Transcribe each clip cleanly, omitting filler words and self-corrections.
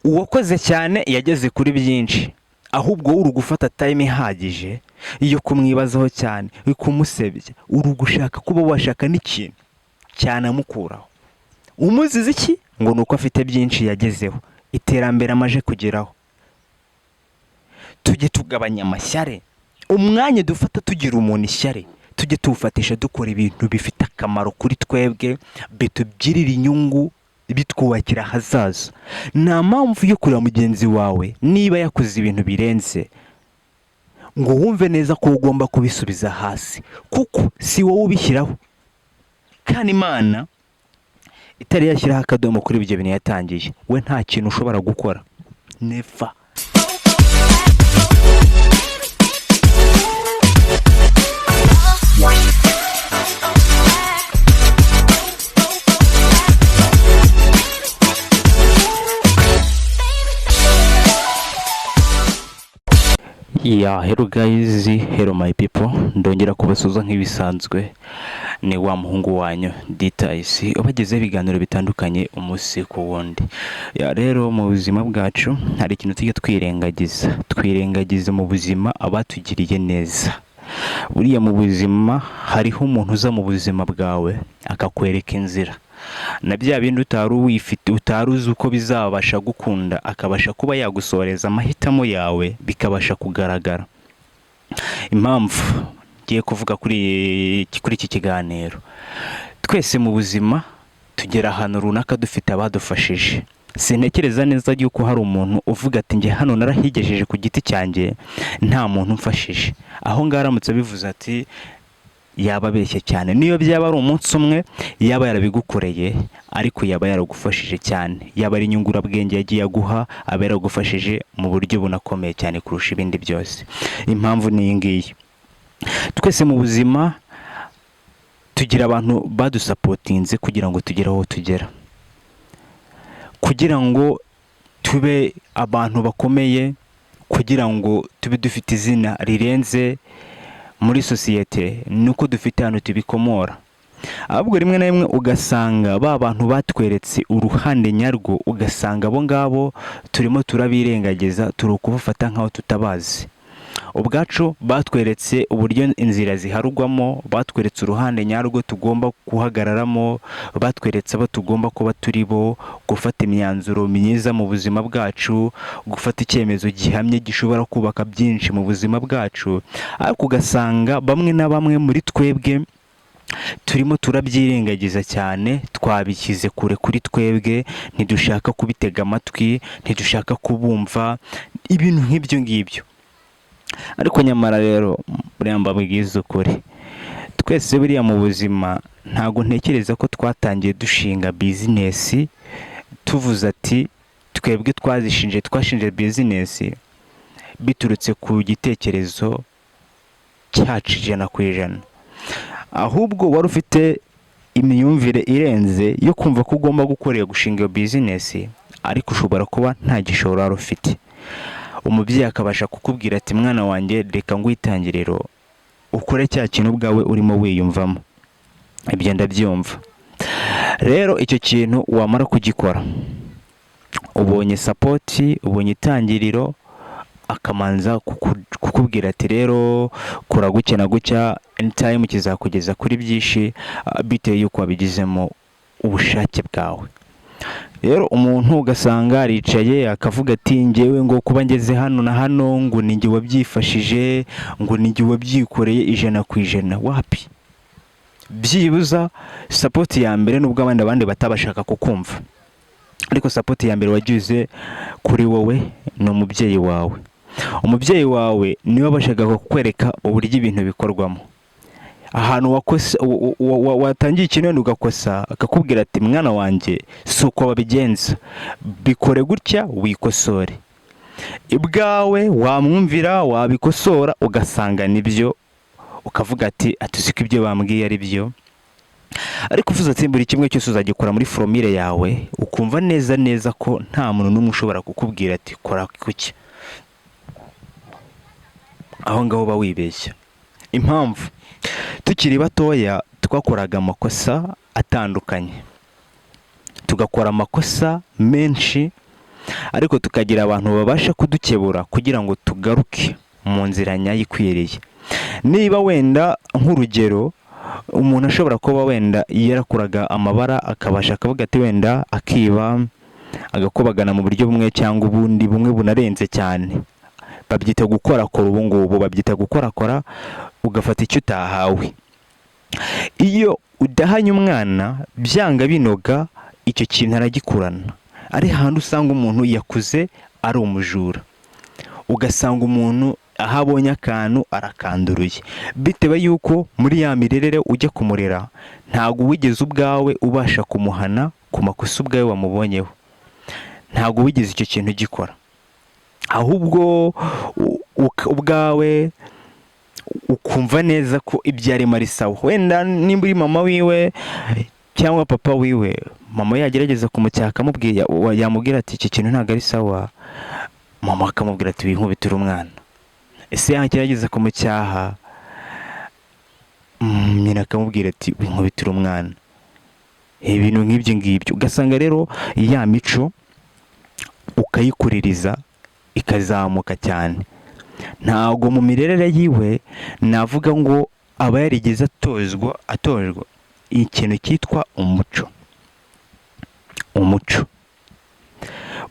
uwakoze cyane yageze kuri byinshi, ahubwo uri gufata time ihagije iyo kumwibazaho cyane, uri kumusebya, uri gushaka kuba washaka n'ikintu cyanamukuraho. Umuziza iki? Ngo ni uko afite byinshi yagezeho, iterambere amaje kugeraho. Tujye tugabanya amashyari. Umwanya dufata tugira umuntu ishyari, tujye tuwufatisha dukora ibintu bifite akamaro kuri twebwe, bitugirira inyungu, bitwubakira ahazaza. Nta mpamvu yo kureba mugenzi wawe niba yakoze ibintu birenze ngo wumve neza ko ugomba kubisubiza hasi, kuko si wowe ubishyiraho, kandi Imana itari yashyiraho akadomo kuri ibyo bintu yatangiye, we nta kintu ushobora gukora. Never. Hello guys, hello my people, ndongera kubasuza nk'ibisanzwe. Ni wa muhungu wanyu Ditaisi ubagezeho ibiganiro bitandukanye umunsi ku wundi. Rero mu buzima bwacu hari ikintu tujya twirengagiza mu buzima abatugiriye neza. Buriya mu buzima hariho umuntu uza mu buzima bwawe akakwereka inzira, na bya bindi utari uzi uko bizabasha gukunda, akabasha kuba yagusoreza amahitamo yawe bikabasha kugaragara. Impamvu ngiye kuvuga kuri iki kiganiro, twese mu buzima tugera ahantu runaka dufite abadufashije. Sintekereza neza yuko hari umuntu uvuga ati njye hano narahigejeje ku giti cyanjye nta muntu umfashije. Aho ngaramutse bivuze ati yaba abeshye cyane. Niyo byaba ari umunsi umwe yaba yarabigukoreye, ariko yaba yaragufashije cyane, yaba ari inyungurabwenge yagiye aguha, aba yaragufashije mu buryo bunakomeye cyane kurusha ibindi byose. Impamvu ni iyi ngiyi: twese mu buzima tugira abantu badusapotinze kugira ngo tugere aho tugera, kugira ngo tube abantu bakomeye, kugira ngo tube dufite izina rirenze muri sosiyete, nuko dufite hano tubikomora. Ahubwo rimwe na rimwe ugasanga ba bantu batweretse uruhande nyarwo, ugasanga abo ngabo turimo turabirengagiza, turi kubafata nk'aho tutabazi. Ubwacu batweretse uburyo inzira ziharugwamo, batweretse uruhande nyarwo tugomba guhagararamo, batweretse abo tugomba kuba turi bo, gufata imyanzuro myiza mu buzima bwacu, gufata icyemezo gihamye gishobora kubaka byinshi mu buzima bwacu. Ariko ugasanga bamwe na bamwe muri twebwe turimo turabyirengagiza cyane, twabishyize kure kuri twebwe, ntidushaka kubitega amatwi, ntidushaka kubumva, ibintu nk'ibyo ngibyo. Ariko nyamara rero buriya mbabwiza ukuri, twese buriya mu buzima ntago ntekereza ko twatangiye dushinga bizinesi tuvuze ati twebwe twashinje bizinesi biturutse ku gitekerezo cyacu 100%. Ahubwo wari ufite imyumvire irenze yo kumva ko ugomba gushinga iyo bizinesi, ariko ushobora kuba nta gishoro wari ufite. Umubyeyi akabasha kukubwira ati mwana wanjye reka ngwitangiriro ukore cya kintu ubwawe urimo wiyumvamo. Ibyo ndabyumva. Rero icyo kintu wamara kugikora, ubonye sapoti, ubonye itangiriro, akamanza kukubwira ati rero kora gutya na gutya, anytime kizakugeza kuri byinshi, bitewe yuko wabigizemo ubushake bwawe. Rero umuntu ugasanga aricaye akavuga ati njyewe ngo kuba ngeze hano na hano ngo ninjye wabyifashije, ngo ninjye wabyikoreye 100%. Wapi? Byibuza support ya mbere nubwo abandi batabashaka kukumva, ariko support ya mbere wagize kuri wowe no umubyeyi wawe. Umubyeyi wawe niwe abashaka kukwereka uburyo ibintu bikorwamo. Ahantu watangiye ikintu ugakosa, akakubwira ati mwana wanjye si uko babigenza, bikore gutya wikosore. Ibwawe wamwumvira, wabikosora, ugasanga nibyo, ukavuga ati atuziko ibyo bambwiye ari byo. Ariko uvuze ati buri kimwe cyose uzagikora muri formule yawe, ukumva neza ko nta muntu n'umwe ushobora kukubwira ati kora kuki. Aho ngaho ba wibeshya. Impamvu tukiri batoya twakoraga amakosa atandukanye, tugakora amakosa menshi, ariko tukagira abantu babasha kudukebura kugira ngo tugaruke mu nzira nyayo ikwiriye. Niba wenda nk'urugero umuntu ashobora kuba wenda yarakuraga amabara akabasha akavuga ati wenda akiba agakobagana mu buryo bumwe cyangwa ubundi, bumwe bunarenze cyane, babyita gukorakora. Ubu ngubu babyita gukorakora, ugafata icyo utahawe. Iyo udahanye umwana byanga binoga icyo kintu aragikurana. Ari hantu usanga umuntu yakuze ari umujura, ugasanga umuntu aho abonye akantu arakanduruye, bitewe yuko muri ya mirerere ujya kumurera ntabwo wigeze ubwawe ubasha kumuhana ku makosa ubwawe wamubonyeho, ntabwo wigeze icyo kintu ugikora, ahubwo ubwawe ukumva neza ko ibyo arimo ari sawa. Wenda nimba uri mama wiwe cyangwa papa wiwe, mama yagerageza kumucyaha akamubwira, yamubwira ati iki kintu ntabwo ari sawa, mama akamubwira ati winkubitira umwana. Ese yagerageza kumucyaha, nyina akamubwira ati winkubitira umwana. Ibintu nk'ibyo ngibyo ugasanga rero ya mico ukayikuririza ikazamuka cyane. Ntabwo mu mirerere yiwe navuga ngo aba yarigeze atojwe ikintu cyitwa umuco.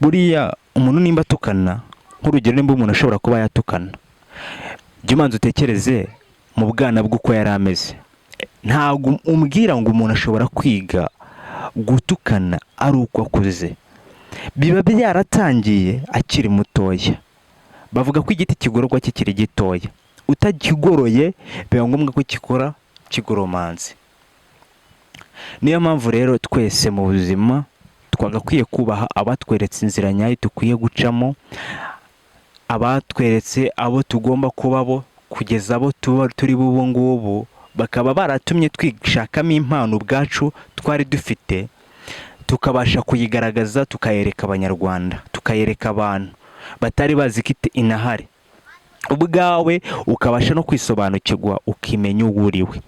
Buriya umuntu nimba atukana, nk'urugero nimba umuntu ashobora kuba yatukana, jya umanza utekereze mu bwana bw'uko yari ameze. Ntabwo umbwira ngo umuntu ashobora kwiga gutukana ari uko akuze, biba byaratangiye akiri mutoya. Bavuga ko igiti kigororwa kikiri gitoya, utakigoroye biba ngombwa ko gikora kigoromanze. Niyo mpamvu rero twese mu buzima twagakwiye kubaha abatweretse inzira nyayo dukwiye gucamo, abatweretse abo tugomba kuba bo, kugeza abo tuba turi bubu ngubu, bakaba baratumye twishakamo impano ubwacu twari dufite, tukabasha kuyigaragaza, tukayereka abanyarwanda, tukayereka abantu batari bazi ko inahari. Ubwawe ukabasha no kwisobanukirwa, ukimenya uwo uriwe,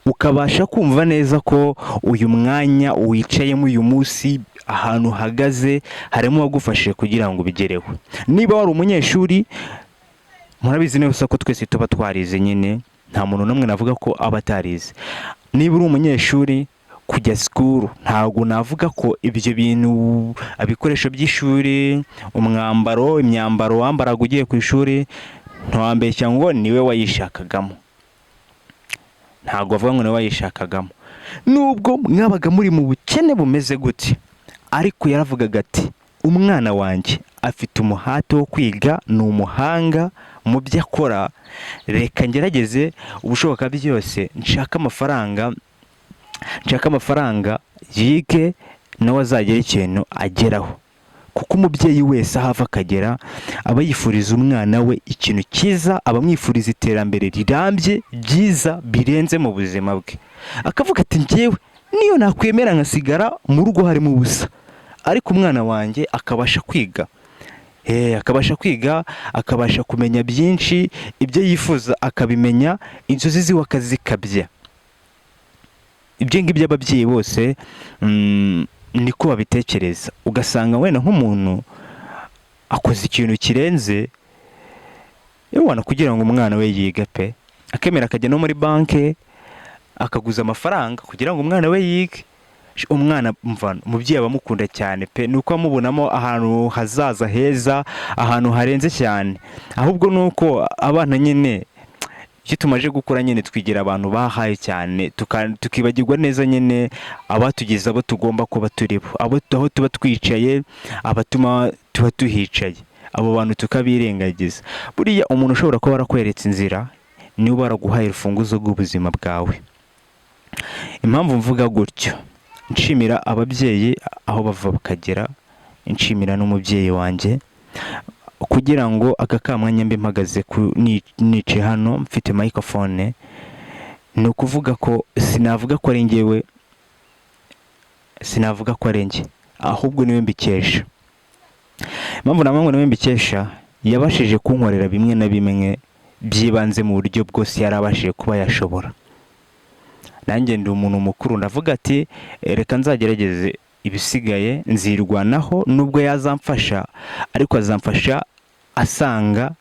ukabasha kumva neza ko uyu mwanya wicayemo uyu munsi, ahantu uhagaze harimo uwagufashije kugira ngo ubigereho. Niba wari umunyeshuri, murabizi neza ko twese tuba twarize nyine, nta muntu n'umwe navuga ko aba atarize. Niba uri umunyeshuri, kujya sikuru, ntabwo navuga ko ibyo bintu, ibikoresho by'ishuri, imyambaro wambaraga ugiye ku ishuri, ntiwambeshya ngo niwe wayishakagamo. Ntabwo avuga ngo niwe wayishakagamo, nubwo mwabaga muri mu bukene bumeze gute, ariko yaravugaga ati umwana wanjye afite umuhate wo kwiga, ni umuhanga mu byo akora, reka ngerageze ubushoboka byose nshaka amafaranga yige nawe azagira ikintu ageraho. Kuko umubyeyi wese aho ava akagera aba yifuriza umwana we ikintu cyiza, aba amwifuriza iterambere rirambye ryiza birenze mu buzima bwe. Akavuga ati njyewe niyo nakwemera nkasigara mu rugo harimo ubusa, ariko umwana wanjye akabasha kwiga, akabasha kumenya byinshi, ibyo yifuza akabimenya, inzozi ziwe akazikabya. Ibyo ngibyo ababyeyi bose niko babitekereza. Ugasanga wenda nk'umuntu akoze ikintu kirenze, yewe kugira ngo umwana we yige pe, akemera akajya no muri banki akaguza amafaranga kugira ngo umwana we yige. Umwana umubyeyi aba amukunda cyane pe, nuko amubonamo ahantu hazaza heza, ahantu harenze cyane. Ahubwo nuko abana nyine icyo tumaje gukora nyine twigira abantu bahaye cyane, tukibagirwa neza nyine abatugeza abo tugomba kuba turibo, aho tuba twicaye, abatuma tuba tuhicaye, abo bantu tukabirengagiza. Buriya umuntu ushobora kuba arakweretse inzira niwe baraguhaye urufunguzo rw'ubuzima bwawe. Impamvu mvuga gutyo, nshimira ababyeyi aho bava bakagera, nshimira n'umubyeyi wanjye kugira ngo aka kamwanya mbe mpagaze nice hano mfite microphone. Ni ukuvuga ko sinavuga ko ari njyewe, sinavuga ko ari njye, ahubwo niwe mbikesha. Impamvu namwe niwe mbikesha, yabashije kunkorera bimwe na bimwe byibanze mu buryo bwose yarabashije kuba yashobora. Nanjye ndi umuntu mukuru, ndavuga ati reka nzagerageze ibisigaye nzirwanaho, nubwo yazamfasha ariko azamfasha asanga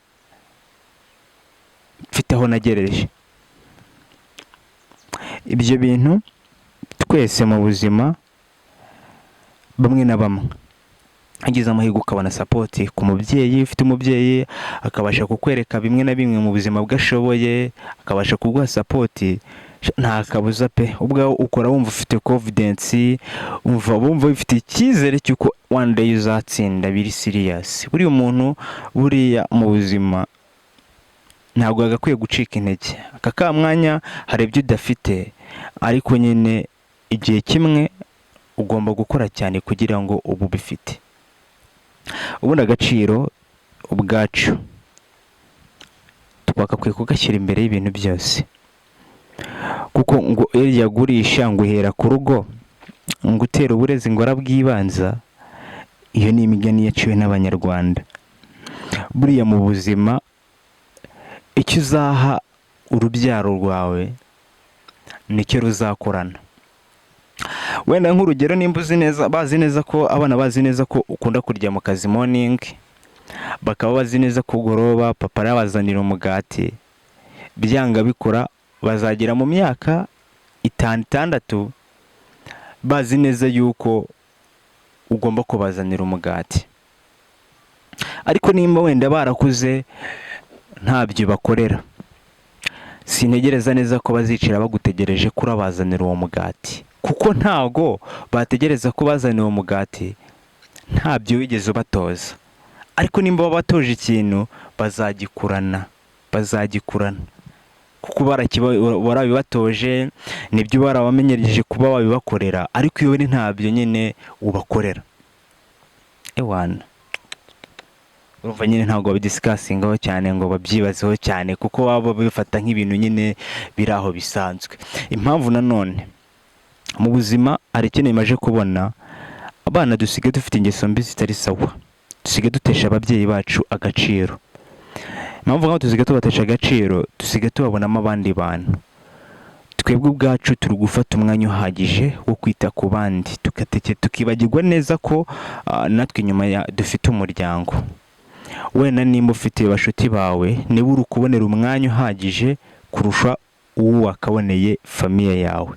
mfite aho nagereje. Ibyo bintu twese mu buzima bamwe na bamwe agize amahirwe ukabona sapoti ku mubyeyi, ufite umubyeyi akabasha kukwereka bimwe na bimwe mu buzima bwe ashoboye, akabasha kuguha sapoti, nta kabuza pe, ubwawe ukora wumva ufite confidence, wumva ufite icyizere cy'uko one day uzatsinda biri serious. Buriya umuntu buriya mu buzima ntabwo agakwiye gucika intege. Aka ka mwanya hari ibyo udafite, ariko nyine igihe kimwe ugomba gukora cyane kugira ngo ubu bifite. Ubundi agaciro ubwacu twagakwiye kugashyira imbere y'ibintu byose, kuko ngo iyo yagurisha ngo uhera ku rugo, ngo utera uburezi ngo arabwibanza. Iyo ni imigani yaciwe n'Abanyarwanda. Buriya mu buzima icyo uzaha urubyaro rwawe nicyo ruzakorana. Wenda nk'urugero, nimba bazi neza ko abana bazi neza ko ukunda kurya mu kazi morning, bakaba bazi neza ko ugoroba papa arabazanira umugati, byanga bikora bazagera mu myaka 5-6 bazi neza yuko ugomba kubazanira umugati. Ariko nimba wenda barakuze ntabyo bakorera, sintegereza neza ko bazicira bagutegereje ko urabazanira uwo mugati, kuko ntago bategereza ko bazanira uwo mugati ntabyo wigeze ubatoza. Ariko nimba babatoje ikintu bazagikurana, kuko barabibatoje, nibyo barabamenyereje kuba babibakorera, ariko iyo ntabyo nyine ubakorera ewana, urumva nyine ntabwo babidisikasingaho cyane ngo babyibazeho cyane, kuko baba bifata nk'ibintu nyine biri aho bisanzwe. Impamvu nanone mu buzima hari ikintu imaje kubona, abana dusigaye dufite ingeso mbi zitari sawa, dusigaye dutesha ababyeyi bacu agaciro. Impamvu nk'aho dusigaye tubatesha agaciro, dusigaye tubabonamo abandi bantu. Twebwe ubwacu turi gufata umwanya uhagije wo kwita ku bandi, tukibagirwa neza ko natwe inyuma dufite umuryango. Wenda nimba ufite bashuti bawe, niba uri kubonera umwanya uhagije kurusha uwo wakaboneye famiye yawe.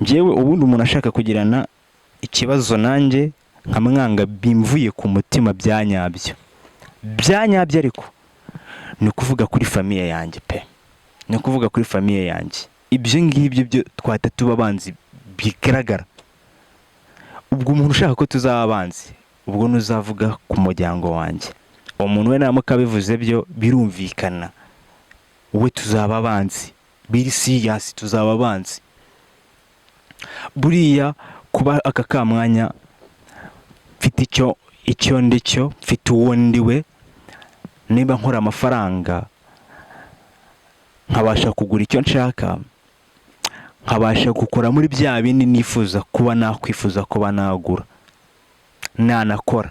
Njyewe ubundi umuntu ashaka kugirana ikibazo nanjye nkamwanga bimvuye ku mutima byanyabyo, ariko ni ukuvuga kuri famiye yanjye pe, ni ukuvuga kuri famiye yanjye. Ibyo ngibyo byo twahita tuba abanzi bigaragara. Ubwo umuntu ushaka ko tuzaba abanzi, ubwo nuzavuga ku muryango wanjye, uwo muntu we naramuka bivuze byo birumvikana, we tuzaba abanzi biri serious, tuzaba abanzi. Buriya kuba aka ka mwanya mfite icyo ndicyo, mfite uwo ndiwe, niba nkora amafaranga nkabasha kugura icyo nshaka, nkabasha gukora muri bya bindi nifuza kuba nakwifuza kuba nagura, nanakora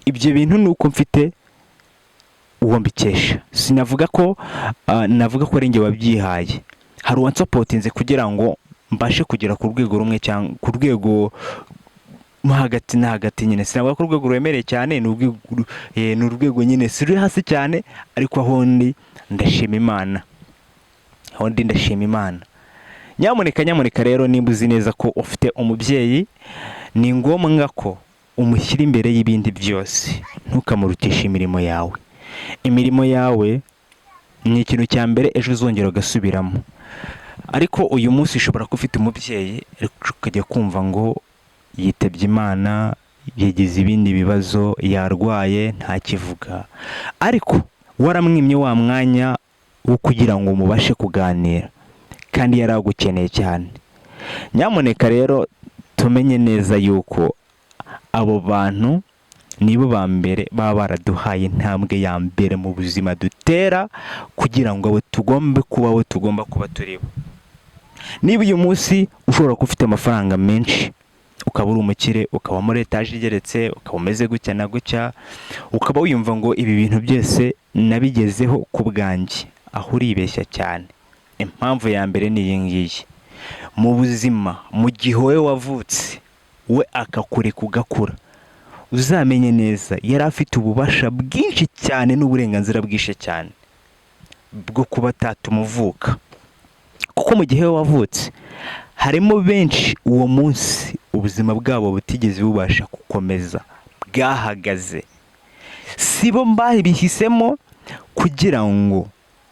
ibyo bintu, nuko mfite uwo mbikesha. Sinavuga ko navuga ko ari njye wabyihaye, hari uwansapotinze kugira ngo mbashe kugera ku rwego rumwe, cyangwa ku rwego hagati na hagati nyine. Sinavuga ko urwego rwemereye cyane, ni urwego nyine siri hasi cyane, ariko aho ndi ndashima Imana. Nyamuneka rero, nimba uzi neza ko ufite umubyeyi, ni ngombwa ko umushyira imbere y'ibindi byose, ntukamurutishe imirimo yawe. Imirimo yawe ni ikintu cya mbere ejo uzongera ugasubiramo. Ariko uyu munsi ushobora kuba ufite umubyeyi ukajya kumva ngo yitabye Imana, yagize ibindi bibazo, yarwaye, ntakivuga, ariko waramwimye wa mwanya wo kugira ngo mubashe kuganira, kandi yaragukeneye cyane. Nyamuneka rero tumenye neza yuko abo bantu nibo ba mbere baba baraduhaye intambwe ya mbere mu buzima dutera, kugira ngo abo tugomba kuba turibo. Niba uyu munsi ushobora kuba ufite amafaranga menshi, ukaba uri umukire, ukaba muri etaje igeretse, ukaba umeze gutya na gutya, ukaba wiyumva ngo ibi bintu byose nabigezeho ku bwanjye, aho uribeshya cyane. Impamvu ya mbere ni iyi ngiyi, mu buzima, mu gihe wowe wavutse we akakureka ugakura, uzamenye neza yari afite ububasha bwinshi cyane n'uburenganzira bwinshi cyane bwo kuba atatuma uvuka. Kuko mu gihe wowe wavutse harimo benshi uwo munsi ubuzima bwabo butigeze bubasha gukomeza, bwahagaze. Si bo babihisemo kugira ngo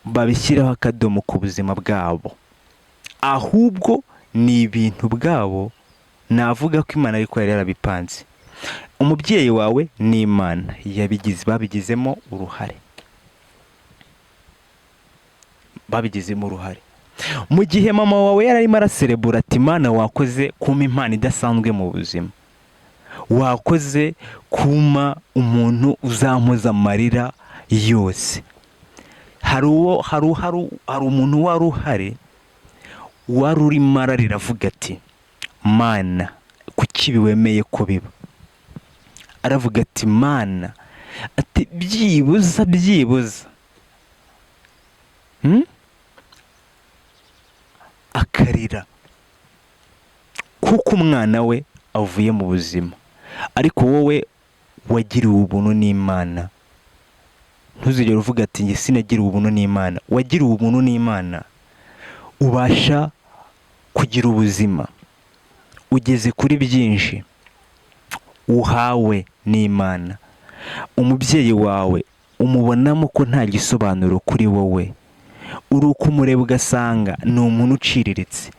babishyireho akadomo ku buzima bwabo, ahubwo ni ibintu bwabo, navuga ko Imana ariko yari yarabipanze. Umubyeyi wawe ni Imana babigizemo uruhare, mu gihe mama wawe yari arimo araserebura ati Imana wakoze kumpa impano idasanzwe mu buzima, wakoze kuma umuntu uzampoza amarira yose. Hari umuntu wari uhari wari urimo ararira avuga ati Mana kuki ibi wemeye ko biba? Aravuga ati Mana, ati byibuza akarira kuko umwana we avuye mu buzima. Ariko wowe wagiriwe ubuntu n'Imana, ntuzigere uvuga ati njye sinagiriwe ubuntu n'Imana. Wagiriwe ubuntu n'Imana, ubasha kugira ubuzima, ugeze kuri byinshi uhawe n'Imana. Umubyeyi wawe umubonamo ko nta gisobanuro kuri wowe, uri ukumureba ugasanga ni umuntu uciriritse.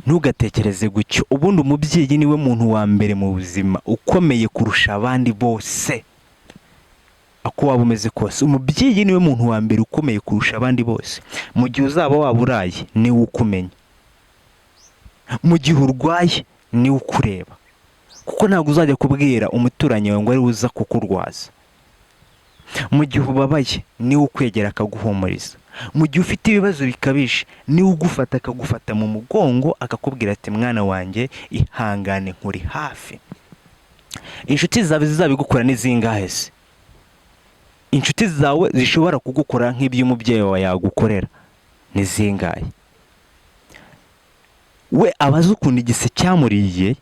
Ntugatekereze gutyo. Ubundi umubyeyi niwe muntu wa mbere mu buzima ukomeye kurusha abandi bose. Uko waba umeze kose, umubyeyi niwe muntu wa mbere ukomeye kurusha abandi bose. Mu gihe uzaba waba uraye niwe ukumenya, mu gihe urwaye niwe ukureba, kuko ntabwo uzajya kubwira umuturanyi wawe ngo ari uza kukurwaza. Mu gihe ubabaye niwe ukwegera akaguhumuriza. Mu gihe ufite ibibazo bikabije niwe ugufata akagufata mu mugongo akakubwira ati mwana wanjye ihangane nkuri hafi. Inshuti zawe zizabigukora ni zingahe se? Inshuti zawe zishobora kugukora nk'ibyo umubyeyi wawe yagukorera ni zingahe? We abazi ukuntu igise cyamuriye,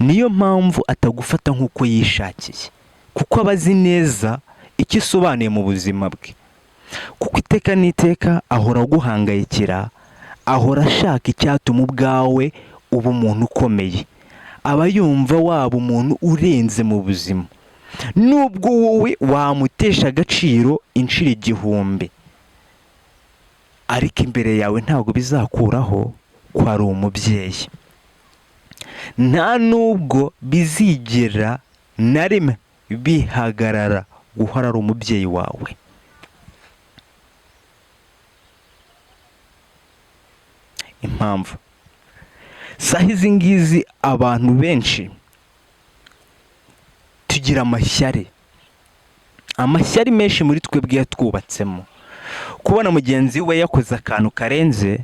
niyo mpamvu atagufata nk'uko yishakiye, kuko abazi neza icyo isobanuye mu buzima bwe. Kuko iteka n'iteka ahora aguhangayikira, ahora ashaka icyatuma ubwawe uba umuntu ukomeye, aba yumva waba umuntu urenze mu buzima, nubwo wowe wamutesha agaciro inshuro 1000, ariko imbere yawe ntabwo bizakuraho ko ari umubyeyi. Nta nubwo bizigera na rimwe bihagarara guhora ari umubyeyi wawe. Impamvu saha izi ngizi abantu benshi tugira amashyari menshi muri twebwe yatwubatsemo. Kubona mugenzi we yakoze akantu karenze,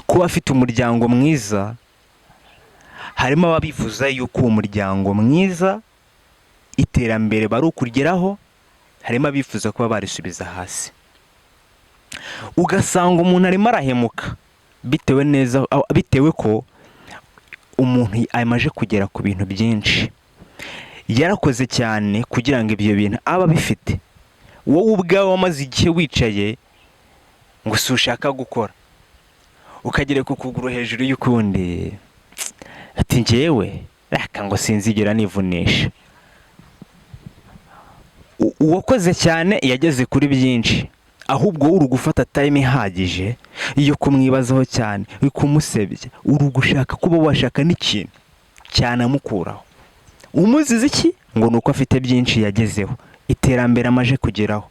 kuba afite umuryango mwiza, harimo ababifuza yuko uwo muryango mwiza iterambere bari ukugeraho, harimo abifuza kuba barisubiza hasi. Ugasanga umuntu arimo arahemuka bitewe ko umuntu amaje kugera ku bintu byinshi, yarakoze cyane kugira ngo ibyo bintu aba bifite. Wowe ubwawe wamaze igihe wicaye ngo si ushaka gukora, ukagera ku kuguru hejuru y'ukundi ati njyewe reka ngo sinzigera nivunisha. Uwakoze cyane yageze kuri byinshi, ahubwo uri gufata time ihagije yo kumwibazaho cyane, uri kumusebya, uri gushaka kuba washaka n'ikintu cyanamukuraho. Umuzize iki? Ngo nuko afite byinshi yagezeho, iterambere amaje kugeraho.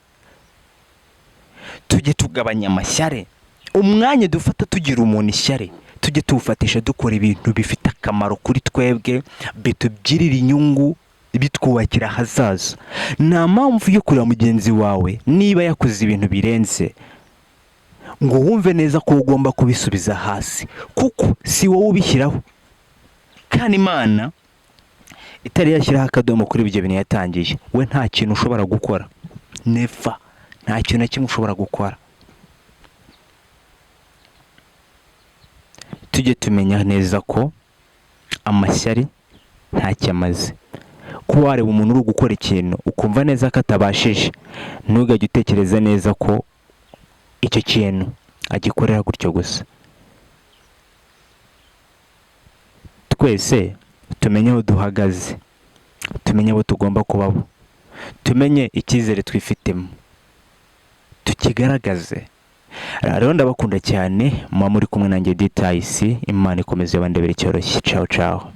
Tujye tugabanya amashyari. Umwanya dufata tugira umuntu ishyari, tujye tuwufatisha dukora ibintu bifite akamaro kuri twebwe, bitugirira inyungu, bitwubakira ahazaza. Nta mpamvu yo kureba mugenzi wawe niba yakoze ibintu birenze ngo wumve neza ko ugomba kubisubiza hasi, kuko si wowe ubishyiraho. Kandi Imana itari yashyiraho akadomo kuri ibyo bintu yatangiye, we nta kintu ushobora gukora, never, nta kintu na kimwe ushobora gukora. tujye tumenya neza ko amashyari ntacyo amaze. Kuba wareba umuntu uri gukora ikintu ukumva neza ko atabashije, ntugajye utekereza neza ko icyo kintu agikorera gutyo gusa. Twese tumenye aho duhagaze, tumenye abo tugomba kubabo, tumenye icyizere twifitemo, tukigaragaze. Rero ndabakunda cyane, muba muri kumwe nanjye Details. Imana ikomeze bandebere cyoroshye. Ciao ciao.